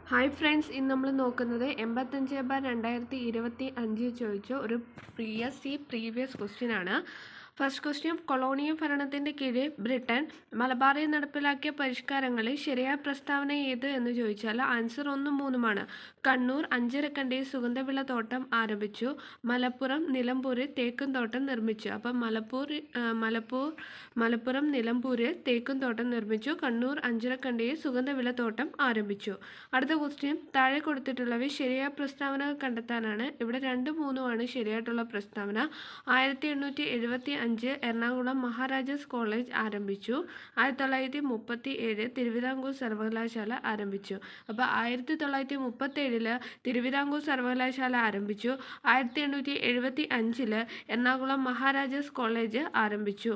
Hi friends, ഇന്ന് നമ്മൾ നോക്കുന്നത് 85/2025 ചോദിച്ച ഒരു പ്രീവിയസ് ക്വസ്റ്റ്യൻ ആണ്. ഫസ്റ്റ് ക്വസ്റ്റ്യൻ, കൊളോണിയൽ ഭരണത്തിൻ്റെ കീഴിൽ ബ്രിട്ടൻ മലബാറിൽ നടപ്പിലാക്കിയ പരിഷ്കാരങ്ങളിൽ ശരിയായ പ്രസ്താവന ഏത് എന്ന് ചോദിച്ചാൽ ആൻസർ 1ഉം 3ഉമാണ്. കണ്ണൂർ അഞ്ചരക്കണ്ടിയിൽ സുഗന്ധവിള തോട്ടം ആരംഭിച്ചു. മലപ്പുറം നിലമ്പൂരിൽ തേക്കും തോട്ടം നിർമ്മിച്ചു. അപ്പം മലപ്പുറം നിലമ്പൂരിൽ തേക്കും തോട്ടം നിർമ്മിച്ചു. കണ്ണൂർ അഞ്ചരക്കണ്ടിയിൽ സുഗന്ധവിള തോട്ടം ആരംഭിച്ചു. അടുത്ത ക്വസ്റ്റ്യൻ, താഴെ കൊടുത്തിട്ടുള്ളവ ശരിയായ പ്രസ്താവനകൾ കണ്ടെത്താനാണ്. ഇവിടെ 2ഉം 3ഉമാണ് ശരിയായിട്ടുള്ള പ്രസ്താവന. 1875 എറണാകുളം മഹാരാജാസ് കോളേജ് ആരംഭിച്ചു. 1937 തിരുവിതാംകൂർ സർവകലാശാല ആരംഭിച്ചു. അപ്പോൾ 1937 തിരുവിതാംകൂർ സർവകലാശാല ആരംഭിച്ചു. 1875 എറണാകുളം മഹാരാജാസ് കോളേജ് ആരംഭിച്ചു.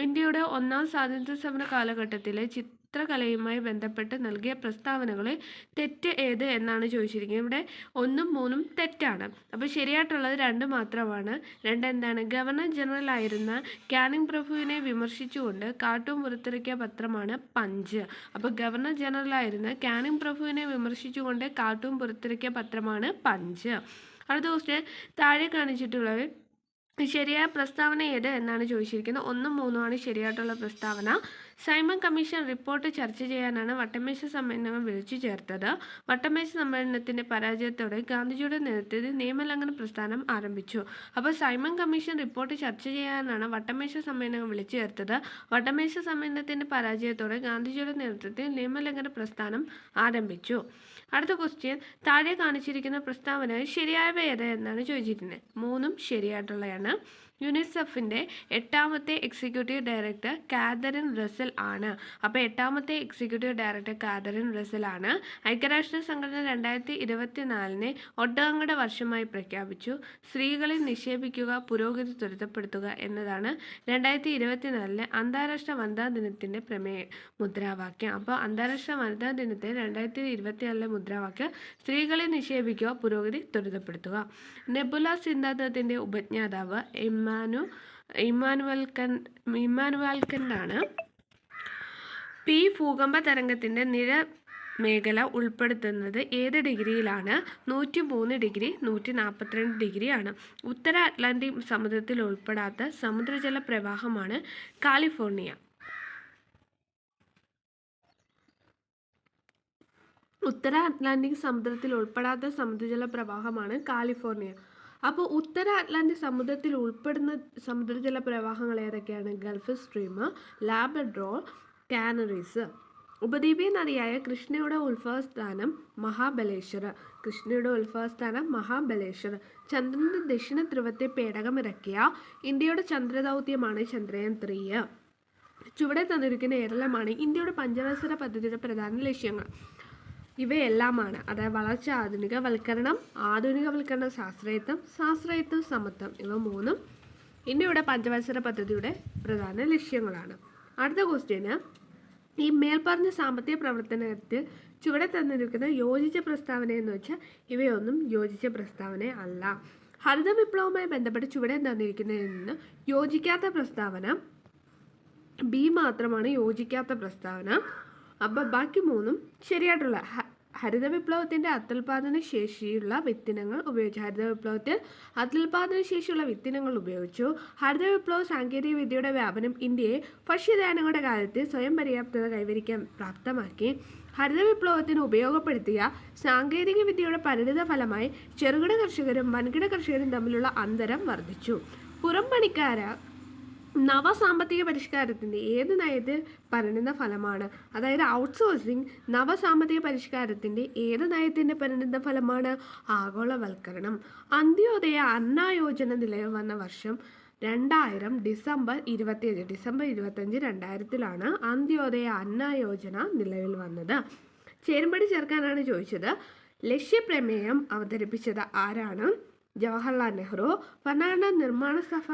ഇന്ത്യയുടെ ഒന്നാം സ്വാതന്ത്ര്യ സമര കാലഘട്ടത്തിലെ ചിത്രകലയുമായി ബന്ധപ്പെട്ട് നൽകിയ പ്രസ്താവനകളിൽ തെറ്റ് ഏത് എന്നാണ് ചോദിച്ചിരിക്കുന്നത്. ഇവിടെ 1ഉം 3ഉം തെറ്റാണ്. അപ്പോൾ ശരിയായിട്ടുള്ളത് 2 മാത്രമാണ്. 2 എന്താണ്? ഗവർണർ ജനറൽ ആയിരുന്ന കാനിങ് പ്രഭുവിനെ വിമർശിച്ചുകൊണ്ട് കാർട്ടൂൺ പുറത്തിറക്കിയ പത്രമാണ് പഞ്ച്. അപ്പോൾ ഗവർണർ ജനറൽ ആയിരുന്ന കാനിങ് പ്രഭുവിനെ വിമർശിച്ചുകൊണ്ട് കാർട്ടൂൺ പുറത്തിറക്കിയ പത്രമാണ് പഞ്ച്. അടുത്ത ക്വസ്റ്റ്യൻ, താഴെ കാണിച്ചിട്ടുള്ളത് ശരിയായ പ്രസ്താവന ഏത് എന്നാണ് ചോദിച്ചിരിക്കുന്നത്. 1ഉം 3ഉമാണ് ശരിയായിട്ടുള്ള പ്രസ്താവന. സൈമൺ കമ്മീഷൻ റിപ്പോർട്ട് ചർച്ച ചെയ്യാനാണ് വട്ടമേശ സമ്മേളനം വിളിച്ചു ചേർത്തത്. വട്ടമേശ സമ്മേളനത്തിന്റെ പരാജയത്തോടെ ഗാന്ധിജിയുടെ നേതൃത്വത്തിൽ നിയമലംഘന പ്രസ്ഥാനം ആരംഭിച്ചു. അപ്പോൾ സൈമൺ കമ്മീഷൻ റിപ്പോർട്ട് ചർച്ച ചെയ്യാനാണ് വട്ടമേശ സമ്മേളനം വിളിച്ചു ചേർത്തത്. വട്ടമേശ സമ്മേളനത്തിന്റെ പരാജയത്തോടെ ഗാന്ധിജിയുടെ നേതൃത്വത്തിൽ നിയമലംഘന പ്രസ്ഥാനം ആരംഭിച്ചു. അടുത്ത ക്വസ്റ്റ്യൻ, താഴെ കാണിച്ചിരിക്കുന്ന പ്രസ്താവന ശരിയായവ ഏത് എന്നാണ് ചോദിച്ചിരിക്കുന്നത്. 3ഉം ശരിയായിട്ടുള്ളതാണ്. യുനിസെഫിൻ്റെ 8ാമത്തെ എക്സിക്യൂട്ടീവ് ഡയറക്ടർ കാതറിൻ റസൽ ആണ്. അപ്പോൾ 8ാമത്തെ എക്സിക്യൂട്ടീവ് ഡയറക്ടർ കാതറിൻ റസൽ ആണ്. ഐക്യരാഷ്ട്ര സംഘടന 2024 ഒട്ടകങ്ങളുടെ വർഷമായി പ്രഖ്യാപിച്ചു. സ്ത്രീകളെ നിക്ഷേപിക്കുക, പുരോഗതി ത്വരിതപ്പെടുത്തുക എന്നതാണ് 2024 അന്താരാഷ്ട്ര വനിതാ ദിനത്തിൻ്റെ മുദ്രാവാക്യം. അപ്പോൾ അന്താരാഷ്ട്ര വനിതാ ദിനത്തെ 2024 മുദ്രാവാക്യം സ്ത്രീകളെ നിക്ഷേപിക്കുക, പുരോഗതി ത്വരിതപ്പെടുത്തുക. നെബുല സിദ്ധാന്തത്തിൻ്റെ ഉപജ്ഞാതാവ് ഇമ്മാനുവൽക്കൻ്റാണ്. പി ഭൂകമ്പ തരംഗത്തിൻ്റെ മേഖല ഉൾപ്പെടുത്തുന്നത് ഏത് ഡിഗ്രിയിലാണ്? 103 ഡിഗ്രി, 142 ഡിഗ്രിയാണ്. ഉത്തര അറ്റ്ലാന്റിക് സമുദ്രത്തിൽ ഉൾപ്പെടാത്ത സമുദ്രജല പ്രവാഹമാണ് കാലിഫോർണിയ. ഉത്തര അറ്റ്ലാന്റിക് സമുദ്രത്തിൽ ഉൾപ്പെടാത്ത സമുദ്രജല പ്രവാഹമാണ് കാലിഫോർണിയ. അപ്പോൾ ഉത്തര അറ്റ്ലാന്റിക് സമുദ്രത്തിൽ ഉൾപ്പെടുന്ന സമുദ്രജല പ്രവാഹങ്ങൾ ഏതൊക്കെയാണ്? Gulf stream, Labrador, canaries. ഉപദ്വീപീയ നദിയായ കൃഷ്ണയുടെ ഉത്ഭവസ്ഥാനം മഹാബലേശ്വർ. ചന്ദ്രന്റെ ദക്ഷിണ ധ്രുവത്തെ പേടകമിറക്കിയ ഇന്ത്യയുടെ ചന്ദ്രദൗത്യമാണ് ചന്ദ്രയാൻ 3. ചുവടെ തന്നിരിക്കുന്ന ഏതെല്ലാമാണ് ഇന്ത്യയുടെ പഞ്ചവത്സര പദ്ധതിയുടെ പ്രധാന ലക്ഷ്യങ്ങൾ? ഇവയെല്ലാമാണ്. അതായത് വളർച്ച, ആധുനികവൽക്കരണം, ശാസ്ത്രീയത്വം, സമത്വം. ഇവ 3ഉം ഇന്ത്യയുടെ പഞ്ചവത്സര പദ്ധതിയുടെ പ്രധാന ലക്ഷ്യങ്ങളാണ്. അടുത്ത ക്വസ്റ്റ്യന്, ഈ മേൽപ്പറഞ്ഞ സാമ്പത്തിക പ്രവർത്തനത്തിൽ ചുവടെ തന്നിരിക്കുന്ന യോജിച്ച പ്രസ്താവന എന്ന് വെച്ചാൽ ഇവയൊന്നും യോജിച്ച പ്രസ്താവന അല്ല. ഹരിത വിപ്ലവവുമായി ബന്ധപ്പെട്ട് ചുവടെ തന്നിരിക്കുന്നതിൽ നിന്ന് യോജിക്കാത്ത പ്രസ്താവന ബി മാത്രമാണ് യോജിക്കാത്ത പ്രസ്താവന. അപ്പം ബാക്കി 3ഉം ശരിയായിട്ടുള്ള. ഹരിത വിപ്ലവത്തിൻ്റെ അത്യുൽപാദന ശേഷിയുള്ള വിത്തിനങ്ങൾ ഉപയോഗിച്ചു. ഹരിത വിപ്ലവ സാങ്കേതിക വിദ്യയുടെ വ്യാപനം ഇന്ത്യയെ ഭക്ഷ്യധാന്യങ്ങളുടെ കാര്യത്തിൽ സ്വയം പര്യാപ്തത കൈവരിക്കാൻ പ്രാപ്തമാക്കി. ഹരിത വിപ്ലവത്തിന് ഉപയോഗപ്പെടുത്തിയ സാങ്കേതിക വിദ്യയുടെ പരിണിത ഫലമായി ചെറുകിട കർഷകരും വൻകിട കർഷകരും തമ്മിലുള്ള അന്തരം വർദ്ധിച്ചു. പുറംപണിക്കാര നവസാമ്പത്തിക പരിഷ്കാരത്തിൻ്റെ ഏത് നയത്തിൽ പരിണിത ഫലമാണ്? അതായത് ഔട്ട്സോഴ്സിംഗ് നവസാമ്പത്തിക പരിഷ്കാരത്തിൻ്റെ ഏത് നയത്തിൻ്റെ പരിണിത ഫലമാണ്? ആഗോളവൽക്കരണം. അന്ത്യോദയ അന്ന യോജന നിലവിൽ വന്ന വർഷം 2000 ഡിസംബർ 25, 2000 അന്ത്യോദയ അന്ന യോജന നിലവിൽ വന്നത്. ചേരുംപടി ചേർക്കാനാണ് ചോദിച്ചത്. ലക്ഷ്യപ്രമേയം അവതരിപ്പിച്ചത് ആരാണ്? ജവഹർലാൽ നെഹ്റു. ഭരണഘടനാ നിർമ്മാണ സഭ